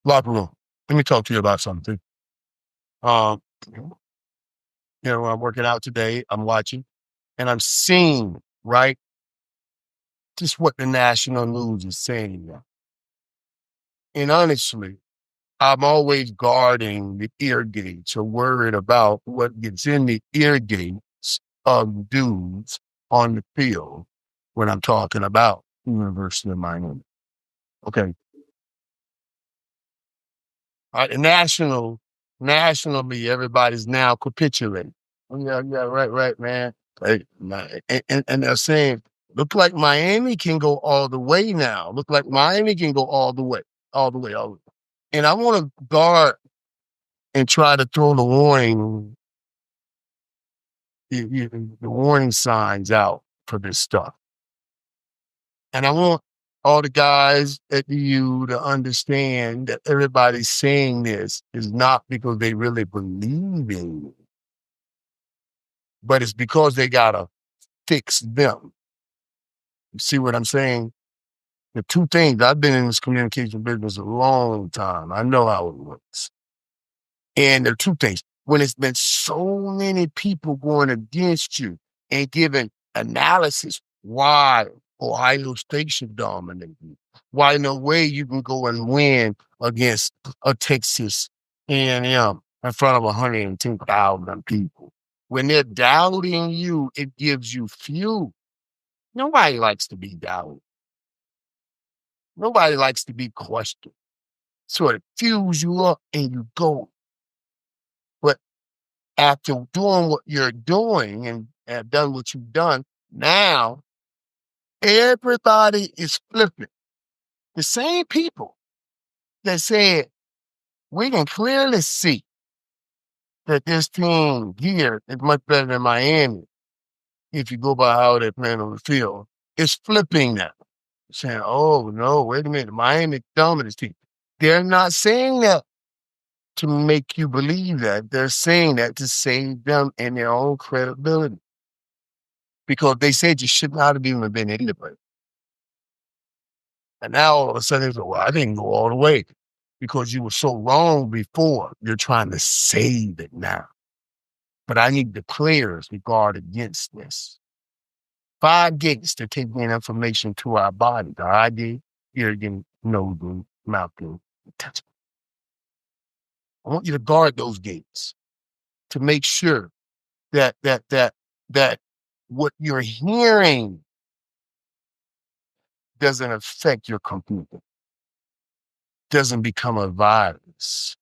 Locker room. Let me talk to you about something. Um, I'm working out today. I'm watching, and I'm seeing right just what the national news is saying now. And honestly, I'm always guarding the ear gates or worried about what gets in the ear gates of dudes on the field when I'm talking about University of Miami. Okay. Nationally, everybody's now capitulating. Oh, yeah, yeah, right, man. And they're saying, look like Miami can go all the way now. Look like Miami can go all the way, all the way, all the way. And I want to guard and try to throw the warning signs out for this stuff. And I want all the guys at the U to understand that everybody's saying this is not because they really believe in it, but it's because they gotta fix them. You see what I'm saying? The two things, I've been in this communication business a long time. I know how it works. And there are two things. When it's been so many people going against you and giving analysis why Ohio State should dominate you, why no way you can go and win against a Texas A&M in front of 110,000 people. When they're doubting you, it gives you fuel. Nobody likes to be doubted. Nobody likes to be questioned. So it fuels you up and you go. But after doing what you're doing and have done what you've done, now everybody is flipping. The same people that said, we can clearly see that this team here is much better than Miami if you go by how they're playing on the field. It's flipping now. Saying, oh, no, wait a minute, Miami dominant team. They're not saying that to make you believe that. They're saying that to save them and their own credibility. Because they said you should not have even been anybody. And now all of a sudden, they go, well, I didn't go all the way because you were so wrong before. You're trying to save it now. But I need the players to guard against this. 5 gates to take in information to our body. The eye gate, ear gate, nose gate, mouth gate, touch. I want you to guard those gates to make sure that what you're hearing doesn't affect your computer, doesn't become a virus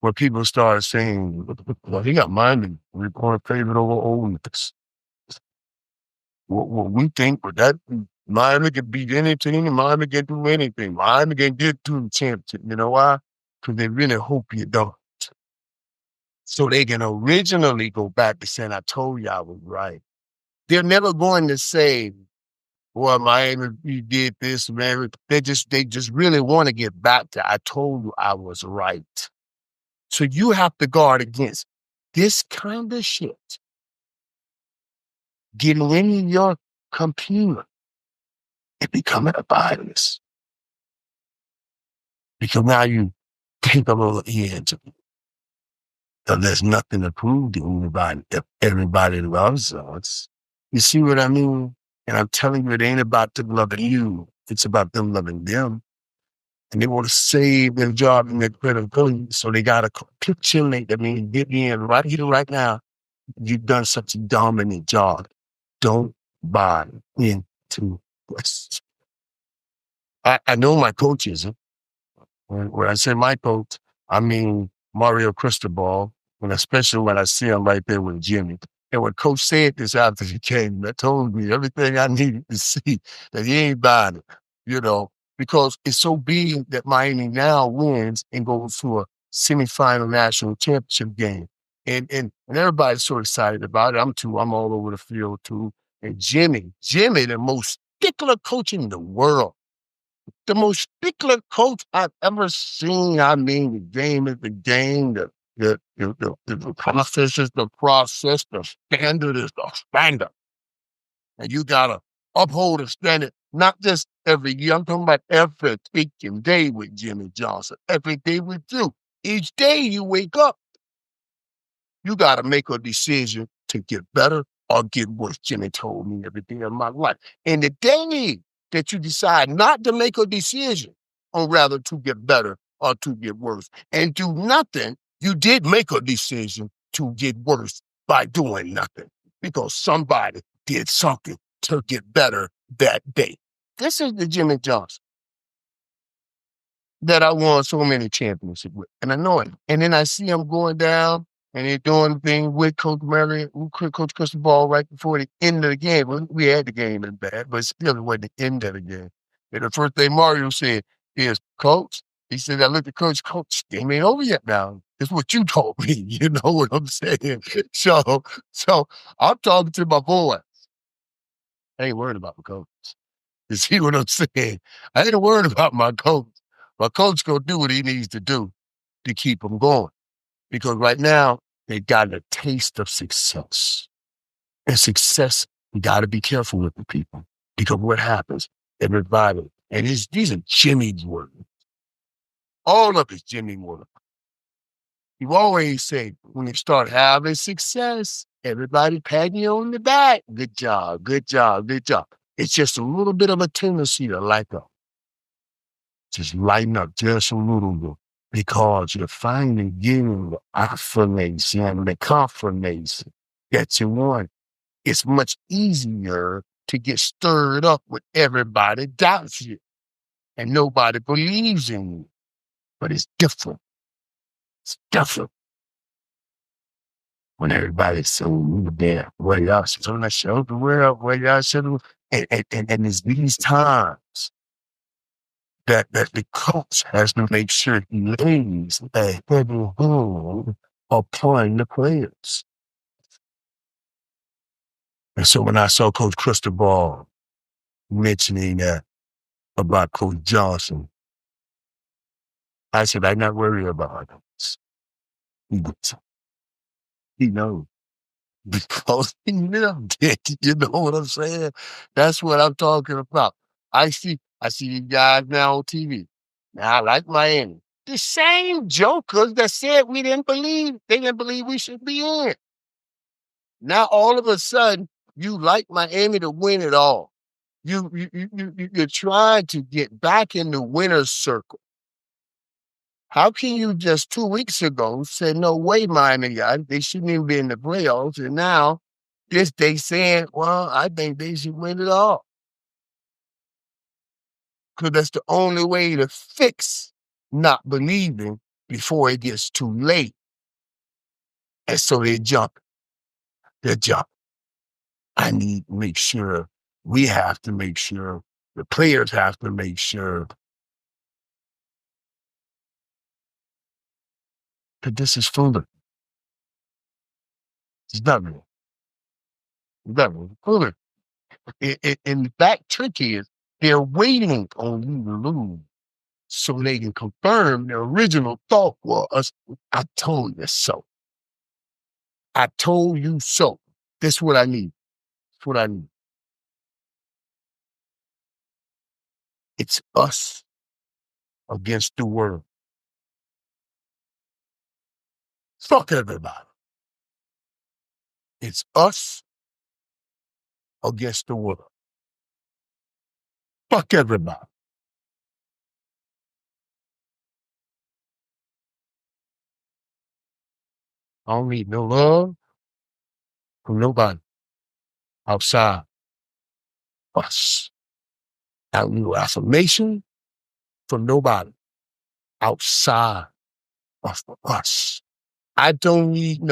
where people start saying, well, he got Miami record favorite over Ole Miss. What we think, but that Miami can beat any team, Miami can do anything. Miami can get to the championship. You know why? Because they really hope you don't. So they can originally go back to saying, I told you I was right. They're never going to say, well, Miami, you did this, man. They just really want to get back to, I told you I was right. So you have to guard against this kind of shit getting in your computer and becoming a virus. Because now you take a little edge. So there's nothing to prove to anybody if everybody loves us. You see what I mean? And I'm telling you, it ain't about them loving you. It's about them loving them. And they want to save their job and their credibility. So they got to capitulate. I mean, get me in right here, right now. You've done such a dominant job. Don't buy into this. I know my coaches. When I say my coach, I mean Mario Cristobal, and especially when I see him right there with Jimmy. And when Coach said this after he came, that told me everything I needed to see that he ain't buying it, because it's so big that Miami now wins and goes to a semifinal national championship game. And everybody's so excited about it. I'm all over the field too. And Jimmy, the most stickler coach in the world. The most stickler coach I've ever seen. I mean, the game is the game. The process is the process. The standard is the standard. And you got to uphold the standard Not just every year. I'm talking about every freaking day with Jimmy Johnson. Every day with you. Each day you wake up, you got to make a decision to get better or get worse. Jimmy told me every day of my life. And the day that you decide not to make a decision, or rather to get better or to get worse, and do nothing, you did make a decision to get worse by doing nothing because somebody did something to get better that day. This is the Jimmy Johnson that I won so many championships with. And I know it. And then I see him going down and they're doing the thing with Coach Murray, Coach Cristobal right before the end of the game. We had the game in bad, but still it wasn't the end of the game. And the first thing Mario said is, Coach, he said, I looked at Coach, game ain't over yet now. It's what you told me. You know what I'm saying? So I'm talking to my boy. I ain't worried about my coach. You see what I'm saying? I ain't worried about my coach. My coach gonna do what he needs to do to keep them going. Because right now, they got a taste of success. And success, you gotta be careful with the people. Because what happens? Everybody, and these are Jimmy's words. All of it's Jimmy's words. You always say, when you start having success, everybody patting you on the back. Good job, good job, good job. It's just a little bit of a tendency to light up. Just lighten up just a little bit because you're finally getting the affirmation and the confirmation that you want. It's much easier to get stirred up when everybody doubts you and nobody believes in you. But it's different. It's different when everybody's so there. Well, y'all should on the show the world. Well, y'all should. And it's these times that the coach has to make sure he lays a heavy hand upon the players. And so when I saw Coach Cristobal mentioning that about Coach Johnson, I said, I'm not worried about this. He knows. Because he lived it. You know what I'm saying? That's what I'm talking about. I see these guys now on TV. Now I like Miami. The same jokers that said they didn't believe we should be in. Now all of a sudden, you like Miami to win it all. You're trying to get back in the winner's circle. How can you just 2 weeks ago say, no way, Miami guys, they shouldn't even be in the playoffs, and now they saying, well, I think they should win it all. Because that's the only way to fix not believing before it gets too late. And so they jump. They're jumping. I need to make sure, we have to make sure, the players have to make sure that this is foolery. It's not real. It's not real. Foolery. And the back trick is they're waiting on you to lose so they can confirm their original thought was, I told you so. I told you so. This is what I need. That's what I need. It's us against the world. Fuck everybody. It's us against the world. Fuck everybody. I don't need no love from nobody outside us. I don't need no affirmation from nobody outside of us. I don't need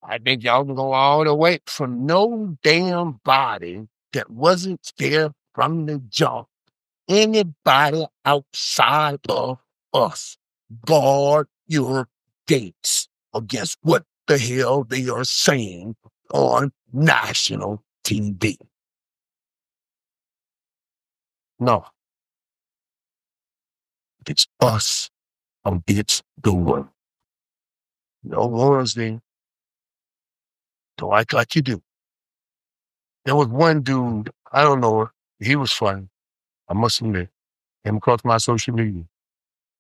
I think y'all can go all the way from no damn body that wasn't there from the jump. Anybody outside of us, guard your gates against what the hell they are saying on national TV. No. It's us against the world. No one's there. Don't act like you do. There was one dude, I don't know, he was funny. I must admit, came across my social media.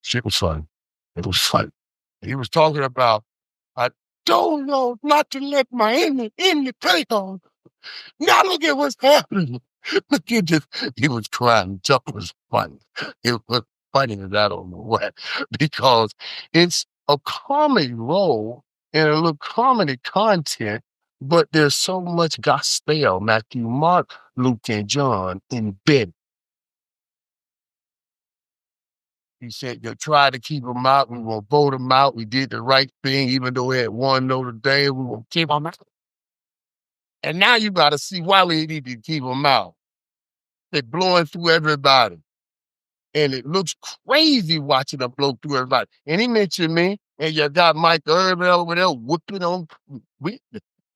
Shit was fun. It was fun. He was talking about, I don't know not to let my enemy play on. Now look at what's happening. Look at this. He was crying. Chuck was funny. It was funny as I don't know what. Because it's a comedy role and a little comedy content, but there's so much gospel, Matthew, Mark, Luke, and John embedded. He said, you try to keep them out. We will vote them out. We did the right thing, even though we had won Notre Dame. We will keep them out. And now you got to see why we need to keep them out. They're blowing through everybody. And it looks crazy watching them blow through everybody. And he mentioned me, and you got Mike Irvin over there whooping on.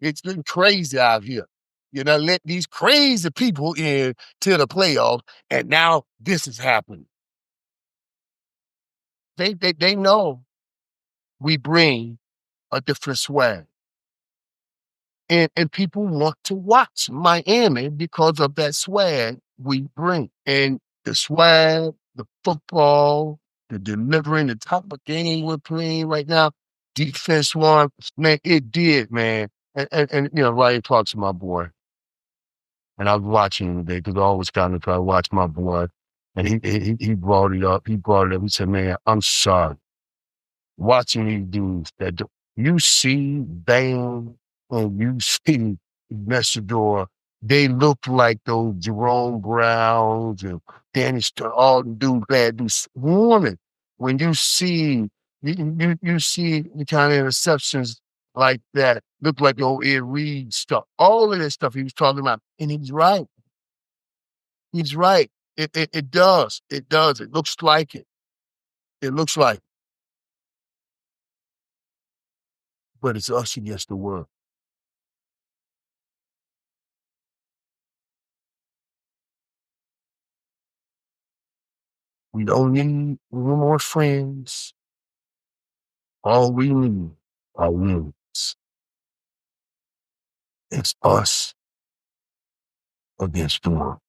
It's been crazy out here. You know, let these crazy people in to the playoffs, and now this is happening. They know we bring a different swag. And people want to watch Miami because of that swag we bring. And the swag, the football, the delivering, the type of game we're playing right now, defense one, man, it did, man. And you know, Ryan talks to my boy. And I was watching him today because I always kind of try to watch my boy. And he brought it up. He brought it up. He said, man, I'm sorry. Watching these dudes that you see Bam and you see Messidor, they look like those Jerome Browns and Danny Starr, all the dudes bad dudes swarming. When you see you see the kind of interceptions like that, look like the old Ed Reed stuff, all of that stuff he was talking about, and he's right. He's right. It does. It does. It looks like it. It looks like, but it's us against the world. We don't need no more friends. All we need are wins. It's us against the world.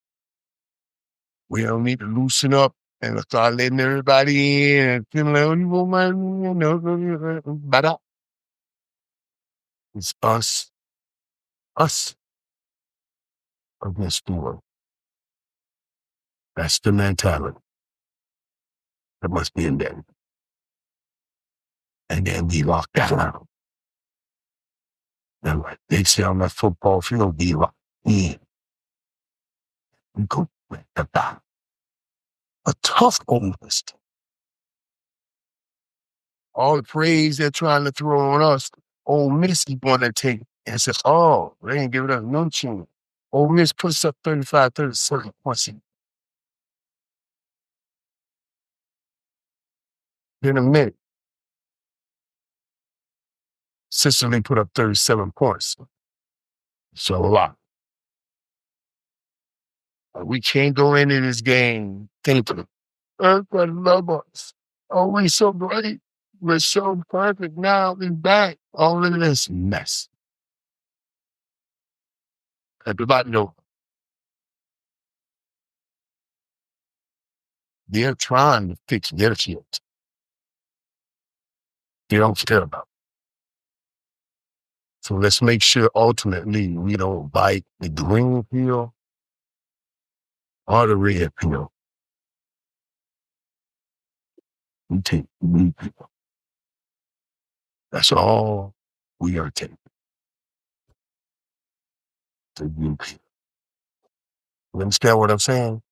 We don't need to loosen up and start letting everybody in and feeling like, oh, you want my, but it's us against the world. That's the mentality that must be in there. And then we lock down. And like they say on that football field, we lock in. We go with the battle. A tough Ole Miss team. All the praise they're trying to throw on us, Ole Miss is going to take and says, oh, they ain't giving us no chance. Ole Miss puts up 35, 37 points in a minute. Sicily put up 37 points. So a lot. We can't go into this game thinking, everybody love us. Oh, we're so great. We're so perfect. Now we're back. All of this mess. Everybody know they're trying to fix their shit. They don't care about it. So let's make sure ultimately we don't bite the green pill or the red pill. We take the blue pill. That's all we are taking. The blue pill. You understand what I'm saying?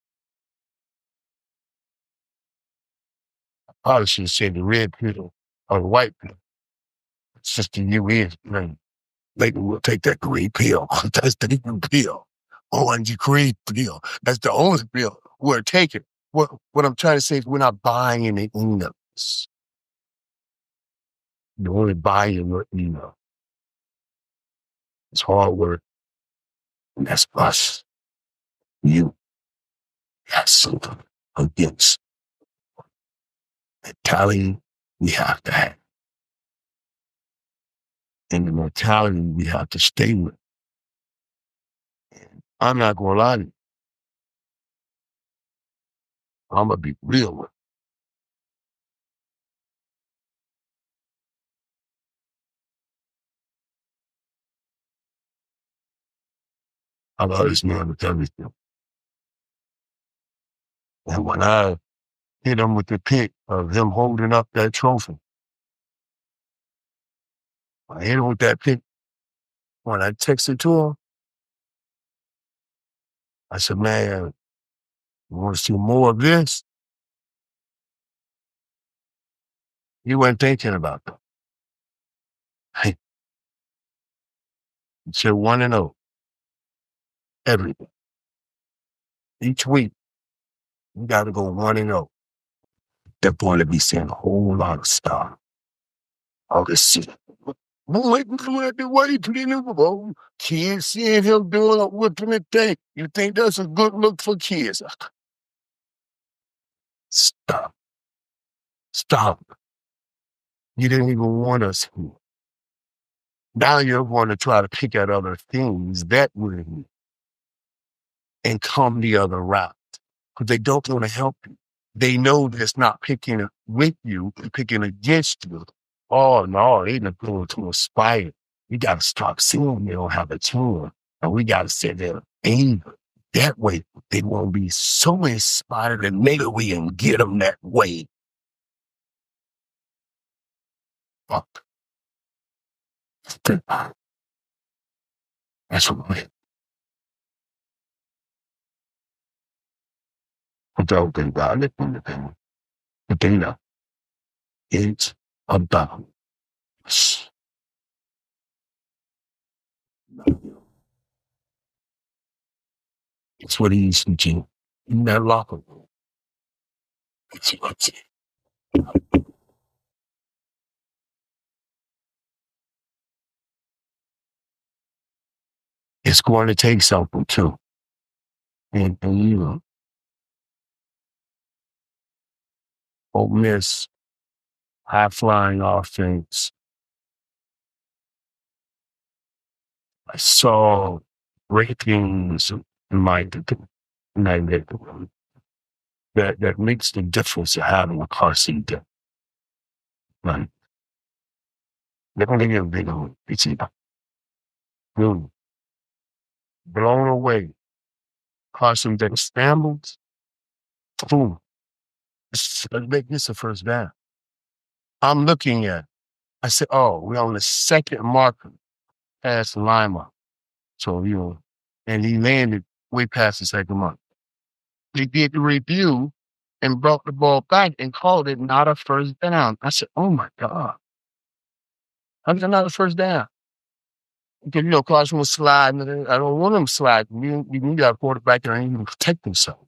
I probably should say the red pill or the white pill. It's just the U.S. thing. Maybe we'll take that green pill. That's the green pill. Orange green pill. That's the only pill we're taking. What I'm trying to say is we're not buying any emails. You're only buying your email. It's hard work. And that's us. You. Yes. Against mentality we have to have. And the mentality we have to stay with. And I'm not going to lie to you. I'm gonna be real with you. I love this man with everything. And when I hit him with the pic of him holding up that trophy, I hit him with that pic. When I texted to him, I said, man, you want to see more of this? He wasn't thinking about that. Hey, he said 1-0 everything. Each week, you got to go 1-0. They're going to be saying a whole lot of stuff. All this shit. Wait, wait, kids seeing him doing a whipping and thing. You think that's a good look for kids? Stop. Stop. You didn't even want us here. Now you're going to try to pick at other things that would and come the other route because they don't want to help you. They know that's not picking with you, they're picking against you. Oh, no, they not going to aspire. We got to stop seeing they don't have a chance. And we got to sit there angry. That way, they won't be so inspired that maybe we can get them that way. Fuck. That's what I'm talking about. It. The data is about us. It's what he used to do in that locker room. It's what it's going to take something too. And you know, Ole Miss, high flying offense. I saw ratings in my that makes the difference of having a Carson Beck. Right? They're going to get a big one. It's really blown away. Carson Beck stumbles. Boom. Let's make this a first down. I'm looking at. I said, "Oh, we're on the second marker past the line mark." So and he landed way past the second mark. They did the review and brought the ball back and called it not a first down. I said, "Oh my god, how is it not a first down?" Because Carson was sliding. I don't want him sliding. You need a quarterback that ain't even protect himself.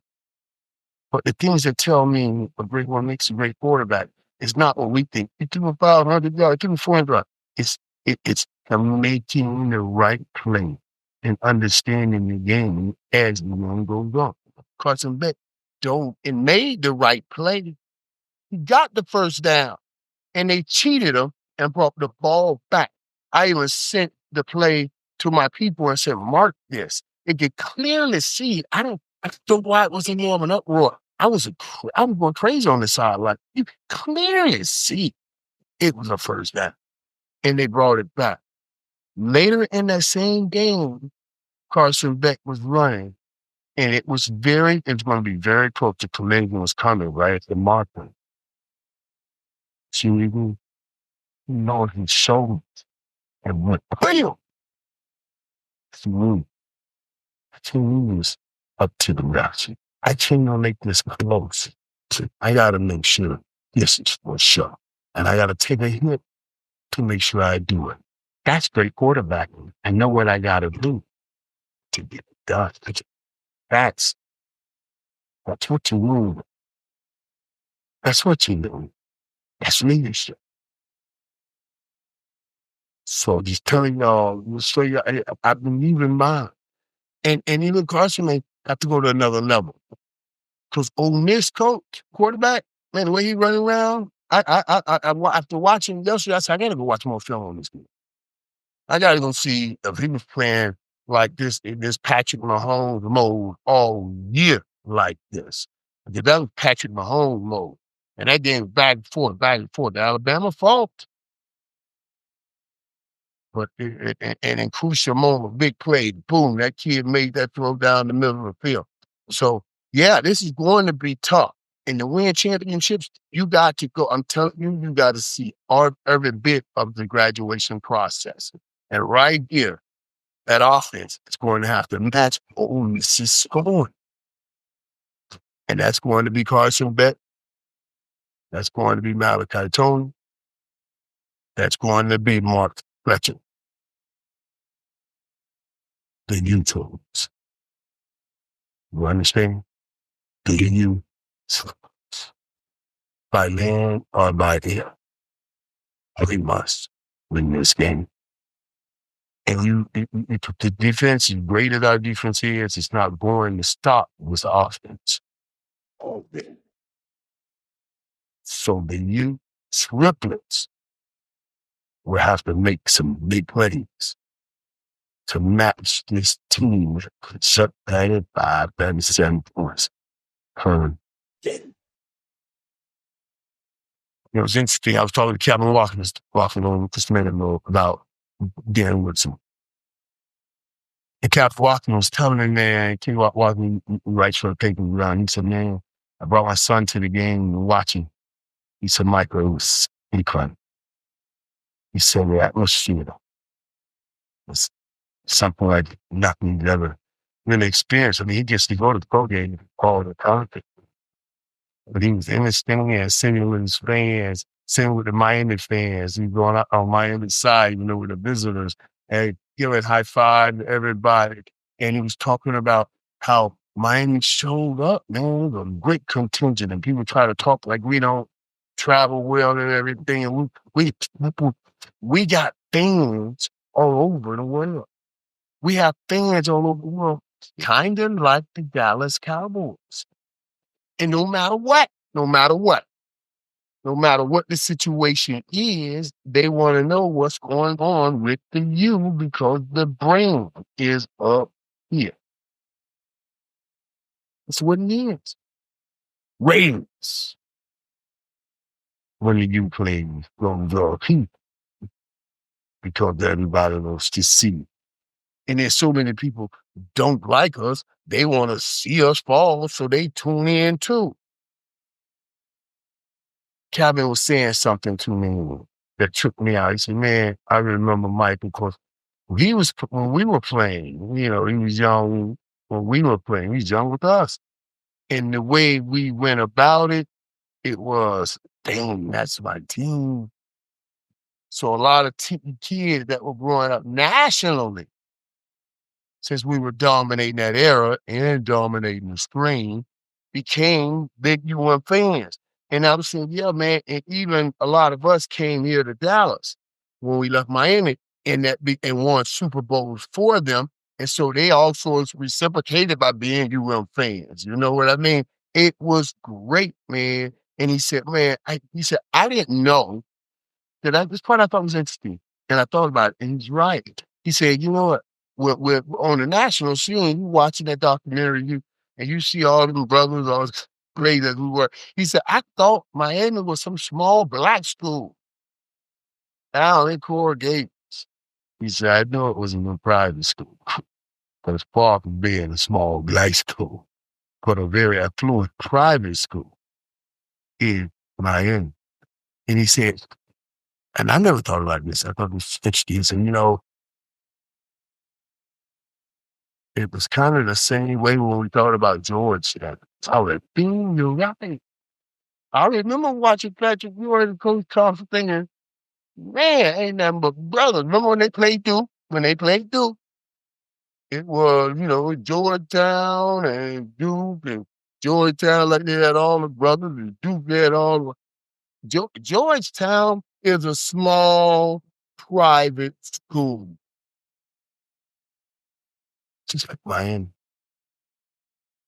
But the things that tell me a great one makes a great quarterback is not what we think. He threw a 500 yards, he threw a 400 yards. It's him making the right play and understanding the game as the game goes on. Carson Beck and made the right play. He got the first down, and they cheated him and brought the ball back. I even sent the play to my people and said, "Mark this." They could clearly see. I don't know why it was in more of an uproar. I was going crazy on the sideline. You could clearly see it was a first down, and they brought it back. Later in that same game, Carson Beck was running, and it's going to be very close. The collision was coming right at the marker. See, he his shoulders and went, bam! Through. I team was up to the ratchet. I can't make this close. I got to make sure this is for sure. And I got to take a hit to make sure I do it. That's great quarterbacking. I know what I got to do to get it done. That's what you need. That's what you do. That's leadership. So just telling y'all, I believe in mine. And even Carson may have to go to another level. Because Ole Miss coach, quarterback, man, the way he running around, after watching yesterday, I said, I got to go watch more film on this game. I got to go see if he was playing like this Patrick Mahomes mode all year like this. That was Patrick Mahomes mode. And that game was back and forth, back and forth. The Alabama fault. But and in crucial moment, big play, boom, that kid made that throw down the middle of the field. So, yeah, this is going to be tough. And to win championships, you got to go. I'm telling you, you got to see every bit of the graduation process. And right here, that offense is going to have to match Ole Miss's scoring. And that's going to be Carson Beck. That's going to be Malachi Tony. That's going to be Mark Fletcher. The YouTubes. You understand? Do you by land or by air? We must win this game. And the defense, as great as our defense is, it's not going to stop with offense. So the youth triplets will have to make some big plays to match this team with 35 and 7 points per game. It was interesting. I was talking to Kevin walking on just a minute ago about dealing with some. And Captain Walking was telling me, man, King Walking writes for the paper around. He said, man, I brought my son to the game and watching. He said, Michael, it was incredible. He said, the atmosphere was something like nothing he'd ever really experienced. I mean, he gets to go to the pro game all the time. But he was in his thing and sitting with his fans, sitting with the Miami fans. He was going out on Miami's side, with the visitors, and giving high five to everybody. And he was talking about how Miami showed up, man, with a great contingent. And people try to talk like we don't travel well and everything. And we got fans all over the world. We have fans all over the world, kind of like the Dallas Cowboys. And no matter what the situation is, they want to know what's going on with the U because the brain is up here. That's what it is. Ratings. When the U plays, going to draw people because everybody wants to see. And there's so many people don't like us. They want to see us fall, so they tune in too. Calvin was saying something to me that took me out. He said, man, I remember Mike because when we were playing, he was young when we were playing. He was young with us. And the way we went about it, it was, dang, that's my team. So a lot of kids that were growing up nationally, since we were dominating that era and dominating the screen, became big UM fans. And I was saying, yeah, man, and even a lot of us came here to Dallas when we left Miami and won Super Bowls for them. And so they also reciprocated by being UM fans. You know what I mean? It was great, man. And he said, man, I didn't know that this part I thought was interesting. And I thought about it, and he's right. He said, you know what? We're on the national scene, you watching that documentary, and you see all them brothers, all great as we were. He said, I thought Miami was some small black school down in Coral Gables. He said, I know it wasn't a private school, but it's far from being a small black school, but a very affluent private school in Miami. And he said, and I never thought about this. I thought it was interesting. And, it was kind of the same way when we thought about Georgetown. I was like, you're right. I remember watching Patrick Ewing and Coach Thompson thinking, man, ain't nothing but brothers. Remember when they played Duke? It was, Georgetown and Duke and Georgetown, like they had all the brothers, and Duke had all the... Georgetown is a small private school. Just like Miami.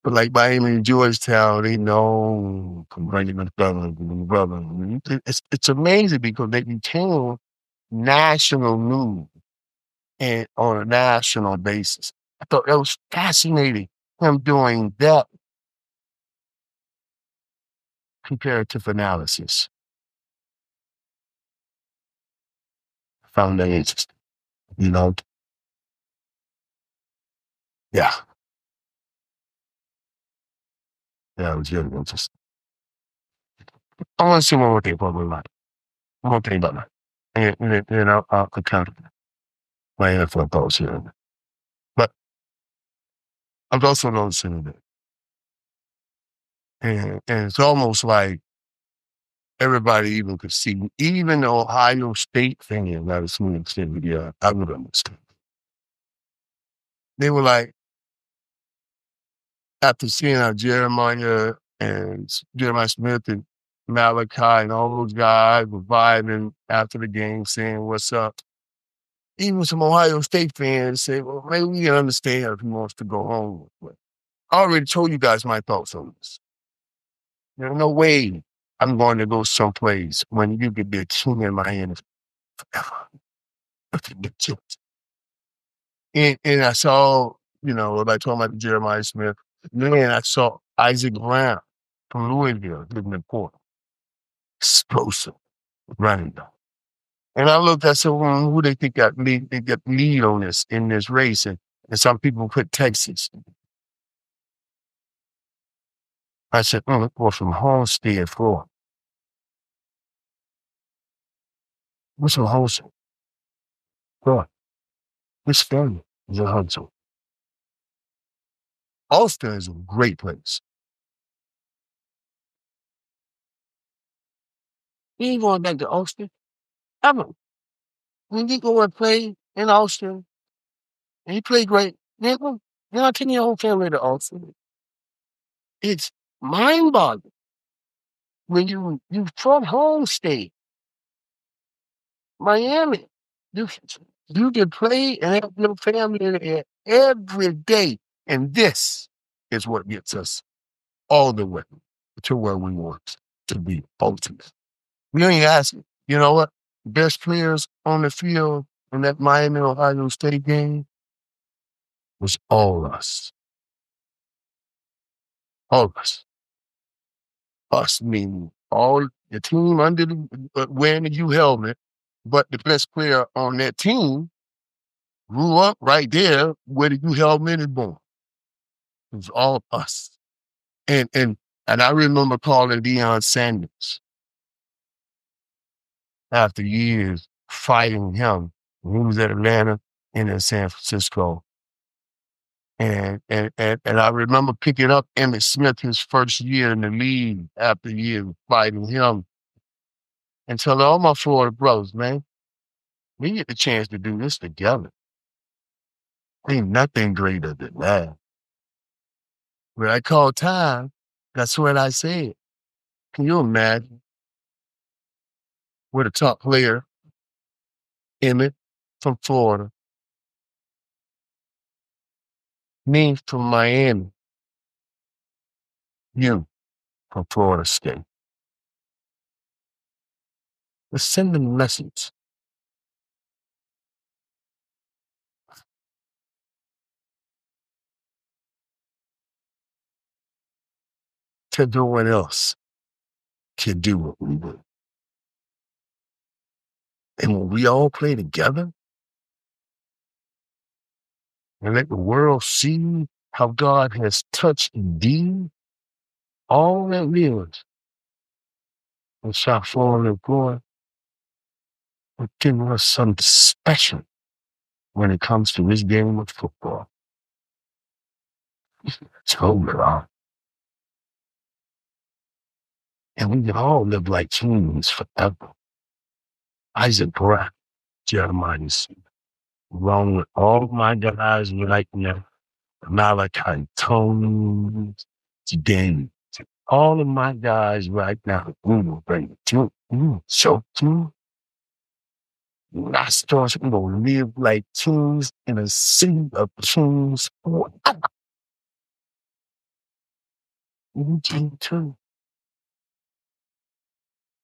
But like Miami and Georgetown, they know from bringing the brothers. It's amazing because they became national news and on a national basis. I thought that was fascinating, him doing that. comparative analysis. Found that interesting. You know? Yeah. Yeah, it was really interesting. I want to see one more thing about my life. One more thing about that. And I'll account my NFL thoughts here. But I'm also noticing that. And it's almost like everybody even could see, even the Ohio State fan that was swinging to the I would understand. They were like, after seeing how Jeremiah Smith and Malachi and all those guys were vibing after the game saying, "What's up?" Even some Ohio State fans say, "Well, maybe we can understand if he wants to go home." But I already told you guys my thoughts on this. There's no way I'm going to go someplace when you could be a king in my hands forever. And I saw, like talking about Jeremiah Smith, then I saw Isaac Brown from Louisville living in Portland. Explosive running though. And I looked, I said, well, who they think got lead, they got lead on this in this race? And some people put Texas. I said, look, boy, from Homestead, Florida. What's from Homestead? Florida. Which family is in Hudson? Austin is a great place. You ain't going back to Austin? Ever. When you go and play in Austin, and you play great, nigga, you're not taking your whole family to Austin. It's mind-boggling when you from home state, Miami. You can play and have your family there every day. And this is what gets us all the way to where we want to be ultimate. We ain't asking. You know what? Best players on the field in that Miami Ohio State game was all us. All of us. Us meaning all the team under wearing the U helmet, but the best player on that team grew up right there where the U helmet is born. It was all us. And I remember calling Deion Sanders after years fighting him when he was at Atlanta and in San Francisco. And I remember picking up Emmitt Smith his first year in the league after years fighting him and telling all my Florida brothers, man, we get the chance to do this together. Ain't nothing greater than that. When I called time, that's what I said. Can you imagine? We're the top player, Emmett from Florida, me from Miami, you from Florida State. Let's send them a message. To no one else can do what we do. And when we all play together and let the world see how God has touched indeed all that lives in South Florida and Florida, it gives us something special when it comes to this game of football. So, and we can all live like kings forever. Isaac Brown, Jeremiah Smith, along with all my guys right now, Malachi Tony, Jaden, all of my guys right now, we will bring it to you. So, I start to live like kings in a city of kings. You can too.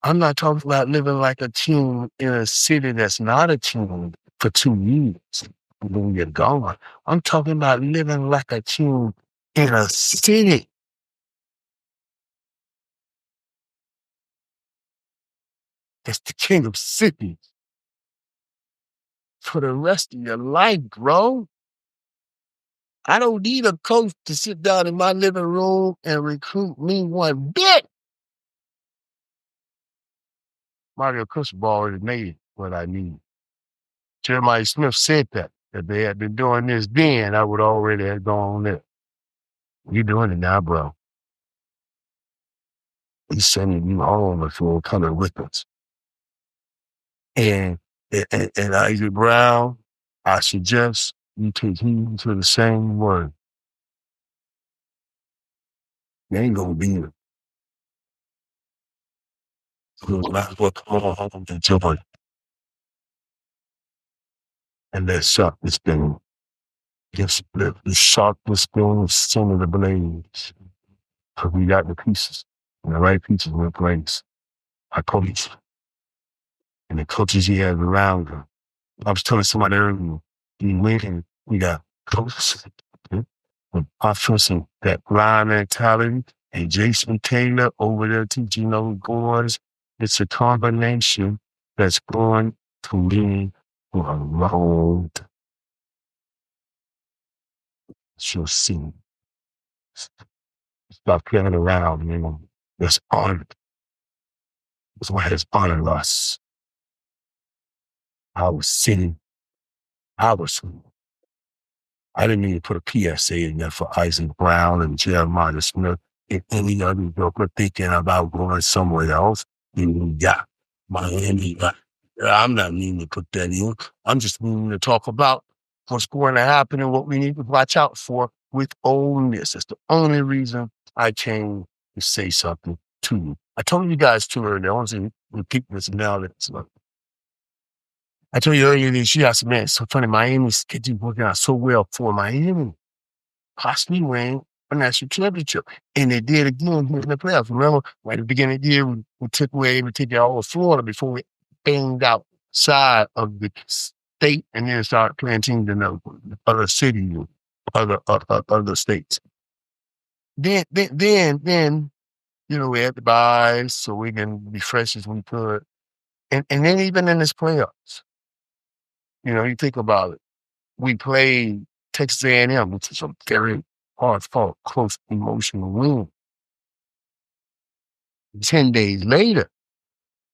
I'm not talking about living like a king in a city that's not a king for 2 years when you're gone. I'm talking about living like a king in a city that's the king of cities for the rest of your life, bro. I don't need a coach to sit down in my living room and recruit me one bit. Mario Cristobal already made what I need. Jeremiah Smith said that. If they had been doing this then, I would already have gone there. You're doing it now, bro. He's sending you home if you'll come with us. And Isaac Brown, I suggest you take heed to the same word. You ain't gonna be it. You might as well come on home and join. And that sharpness thing, just the sharpness thing, center of the blades. Because we got the pieces, and the right pieces in place. Our coach and the coaches he has around him. I was telling somebody earlier, he went and we got coaches with offensive that line mentality, and Jason Taylor over there teaching those boys. It's a combination that's going to lead to a road. You'll see. Stop playing around, you know. That's honored. That's why it's honored us. I was sitting. I didn't mean to put a PSA in there for Isaac Brown and Jeremiah Smith and any other joker thinking about going somewhere else. And yeah, Miami. I'm not meaning to put that in. I'm just meaning to talk about what's going to happen and what we need to watch out for with Ole Miss. That's the only reason I came to say something to you. I told you guys too earlier. I want to repeat this now. I told you earlier this year, I said, man, it's so funny. Miami's getting working out so well for Miami. Possibly win a national championship. And they did again in the playoffs. Remember, right at the beginning of the year, we took it all of Florida before we banged outside of the state and then started playing teams in other cities, other states. Then, you know, we had to buy so we can be fresh as we could. And then even in this playoffs, you know, you think about it. We played Texas A&M, which is a very hard-fought, close, emotional win. 10 days later,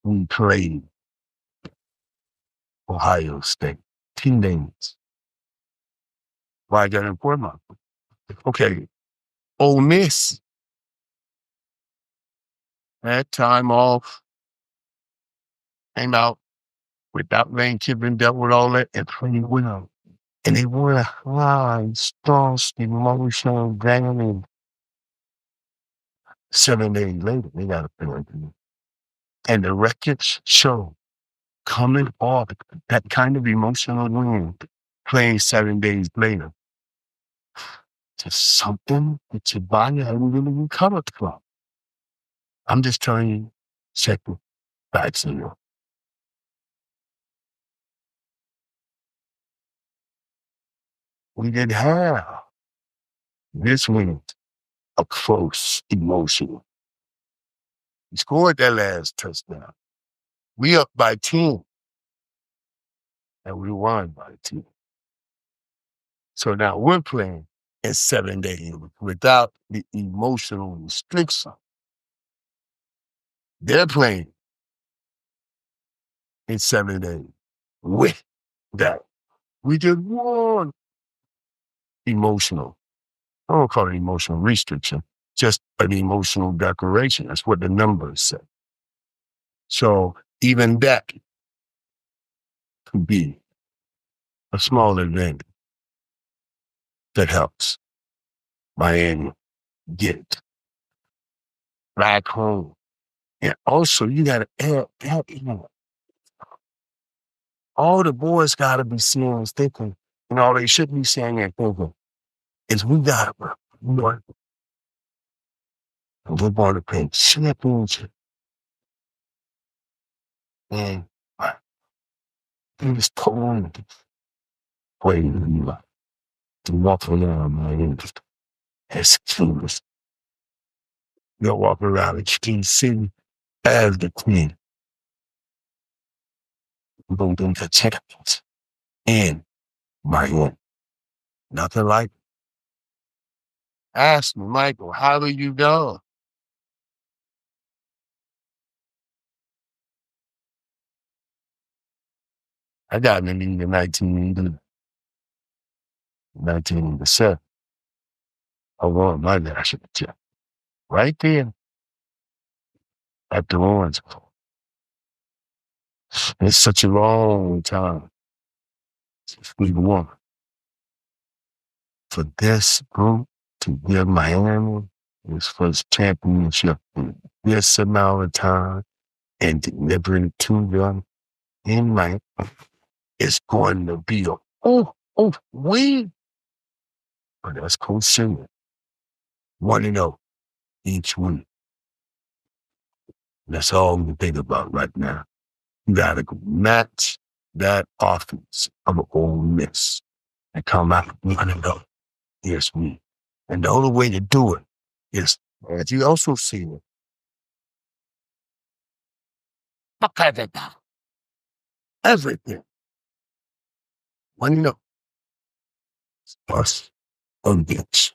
we played Ohio State. 10 days. Why is that important? Okay, Ole Miss. That time off, came out without Lane Kiffin, dealt with all that, and played well. And they won a high, strong, emotional game. 7 days later, they got a penalty. And the records show coming off that kind of emotional win, playing 7 days later, just something that your body hadn't really recovered from. I'm just telling you, check it back to you. We didn't have this win a close emotional. We scored that last touchdown. We up by 10, and we won by 10. So now we're playing in 7 days without the emotional restriction. They're playing in 7 days with that. We just won emotional. I don't call it emotional restriction, just an emotional declaration. That's what the numbers say. So even that could be a small event that helps Miami get back home. And also, you got to add that in. All the boys got to be seeing is thinking, you know, they should be saying and thinking, is we got to work. And we're going to play championship. And he was told playing to walk around, man, as kings. You'll walk around the King City as the king. building the champions in Miami. Nothing like it. Ask me, Michael, how do you know? I got in the league in 1987. I won my national championship right there at the Orange Bowl. It's such a long time since we won. For this group to give Miami its first championship in this amount of time and deliver it to them in Miami, it's going to be a win. But that's Coach Singer. 1-0 each week. That's all we think about right now. You gotta go match that offense of Ole Miss and come out 1-0 this week. And the only way to do it is, as you also see it, fuck everything. Everything. 1-0. Us against